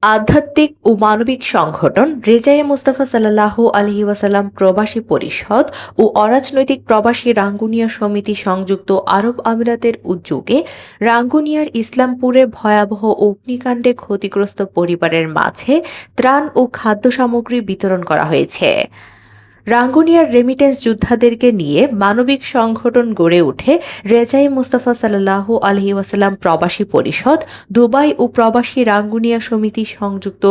আধ্যাত্মিক ও মানবিক সংগঠন রেজায়ে মুস্তাফা সাল্লাল্লাহু আলাইহি ওয়াসাল্লাম প্রবাসী পরিষদ ও অরাজনৈতিক প্রবাসী রাঙ্গুনিয়া সমিতি সংযুক্ত আরব আমিরাতের উদ্যোগে রাঙ্গুনিয়ার ইসলামপুরে ভয়াবহ অগ্নিকাণ্ডে ক্ষতিগ্রস্ত পরিবারের মাঝে ত্রাণ ও খাদ্য সামগ্রী বিতরণ করা হয়েছে। রাঙ্গুনিয়ার রেমিটেন্স যোদ্ধাদেরকে নিয়ে মানবিক সংগঠন গড়ে ওঠে রেজায়ে মুস্তাফা সাল্লাল্লাহু আলাইহি ওয়াসাল্লাম প্রবাসী পরিষদ, দুবাই ও প্রবাসী রাঙ্গুনিয়া সমিতি সংযুক্ত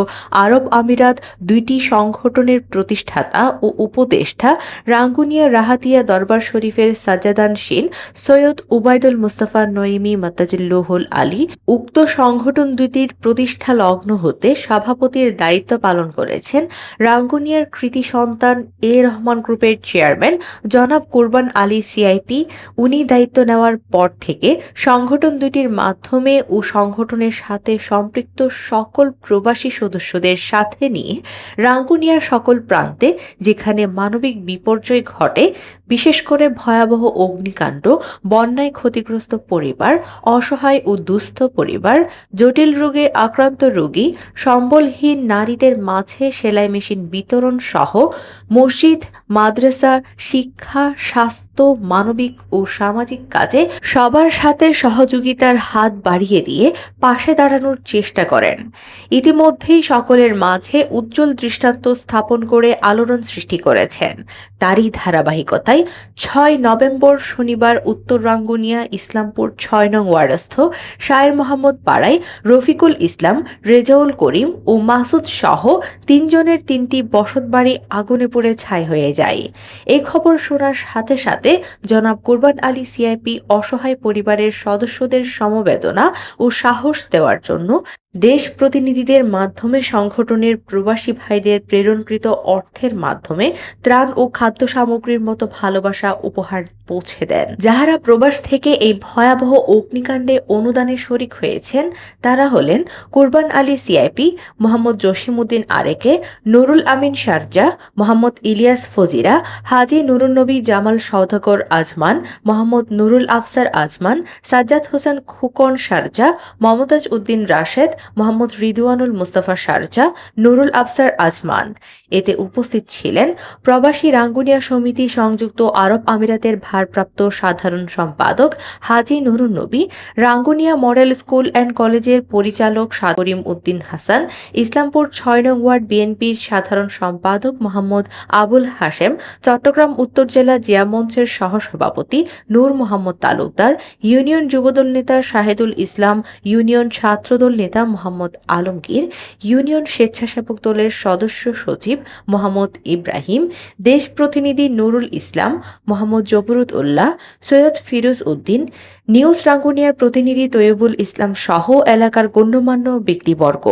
আরব আমিরাত। দুইটি সংগঠনের প্রতিষ্ঠাতা ও উপদেষ্টা রাঙ্গুনিয়া রাহাতিয়া দরবার শরীফের সাজ্জাদানশীন সৈয়দ উবাইদুল মুস্তাফা নঈমী মাত্তাজিল্লুহুল আলী উক্ত সংগঠন দুটির প্রতিষ্ঠা লগ্ন হতে সভাপতির দায়িত্ব পালন করেছেন রাঙ্গুনিয়ার কৃতি সন্তান রহমান গ্রুপের চেয়ারম্যান জনাব কুরবান আলী সিআইপি। উনি দায়িত্ব নেওয়ার পর থেকে সংগঠন দুটির মাধ্যমে ও সংগঠনের সাথে সম্পৃক্ত সকল প্রবাসী সদস্যদের সাথে নিয়ে রাঙ্গুনিয়ার সকল প্রান্তে যেখানে মানবিক বিপর্যয় ঘটে, বিশেষ করে ভয়াবহ অগ্নিকাণ্ড, বন্যায় ক্ষতিগ্রস্ত পরিবার, অসহায় ও দুস্থ পরিবার, জটিল রোগে আক্রান্ত রোগী, সম্বলহীন নারীদের মাঝে সেলাই মেশিন বিতরণ সহ মসজিদ, মাদ্রাসা, শিক্ষা, স্বাস্থ্য, মানবিক ও সামাজিক কাজে সবার সাথে সহযোগিতার হাত বাড়িয়ে দিয়ে পাশে দাঁড়ানোর চেষ্টা করেন। ইতিমধ্যেই সকলের মাঝে উজ্জ্বল দৃষ্টান্ত স্থাপন করে আলোড়ন সৃষ্টি করেছেন। তারই ধারাবাহিকতায় ৬ নভেম্বর শনিবার উত্তর রাঙ্গুনিয়া ইসলামপুর ৬ নং ওয়ার্ডস্থ শায়ের মোহাম্মদ পাড়ায় রফিকুল ইসলাম, রেজাউল করিম ও মাসুদ সহ ৩ জনের ৩টি বসতবাড়ি আগুনে পড়ে ছাই হয়ে যায়। এই খবর শোনার সাথে সাথে জনাব কুরবান আলী সিআইপি অসহায় পরিবারের সদস্যদের সমবেদনা ও সাহস দেওয়ার জন্য দেশ প্রতিনিধিদের মাধ্যমে সংগঠনের প্রবাসী ভাইদের প্রেরণকৃত অর্থের মাধ্যমে ত্রাণ ও খাদ্য সামগ্রীর মতো ভালোবাসা উপহার পৌঁছে দেন। যাহারা প্রবাস থেকে এই ভয়াবহ অগ্নিকাণ্ডে অনুদানে শরিক হয়েছেন তারা হলেন কুরবান আলী সিআইপি, মোহাম্মদ জসিমউদ্দিন আরেকে, Nurul Amin Sharjah, Mohammad Ilias Fujairah, Haji Nurunnabi Jamal Saudagar Ajman, Mohammad Nurul Afsar Ajman, Sajjad Hossain Khukon Sharjah, Momtaz Uddin Rashed, Mohammad Ridwanul Mustafa Sharjah, Nurul Afsar Ajman. এতে উপস্থিত ছিলেন প্রবাসী রাঙ্গুনিয়া সমিতি সংযুক্ত আরব আমিরাতের ভারপ্রাপ্ত সাধারণ সম্পাদক Haji Nurunnabi, Rangunia model school and কলেজের পরিচালক করিম উদ্দিন হাসান, ইসলামপুর ৬ নং ওয়ার্ড বিএনপির সাধারণ সম্পাদক মোহাম্মদ আবুল হাশেম, চট্টগ্রাম উত্তর জেলা জিয়া মঞ্চের সহসভাপতি নূর মোহাম্মদ তালুকদার, ইউনিয়ন যুবদল নেতা শাহেদুল ইসলাম, ইউনিয়ন ছাত্রদল নেতা মোহাম্মদ আলমগীর, ইউনিয়ন স্বেচ্ছাসেবক দলের সদস্য সচিব মোহাম্মদ ইব্রাহিম, দেশ প্রতিনিধি নুরুল ইসলাম, মোহাম্মদ জবরুত উল্লাহ, সৈয়দ ফিরোজ উদ্দিন, নিউজ রাঙ্গুনিয়ার প্রতিনিধি তৈয়বুল ইসলাম সহ এলাকার গণ্যমান্য ব্যক্তিবর্গ।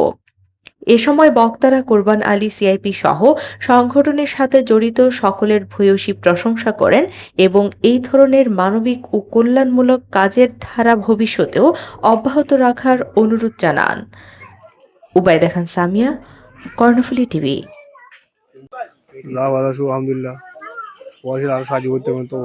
এ সময় বক্তারা কুরবান আলী সিআইপি সহ সংগঠনের সাথে জড়িত সকলের ভূয়সী প্রশংসা করেন এবং এই ধরনের মানবিক ও কল্যাণমূলক কাজের ধারা ভবিষ্যতেও অব্যাহত রাখার অনুরোধ জানান। উবাইদা খান সামিয়া, কর্ণফুলী টিভি। আলহামদুলিল্লাহ, আর সাহায্য করতে তো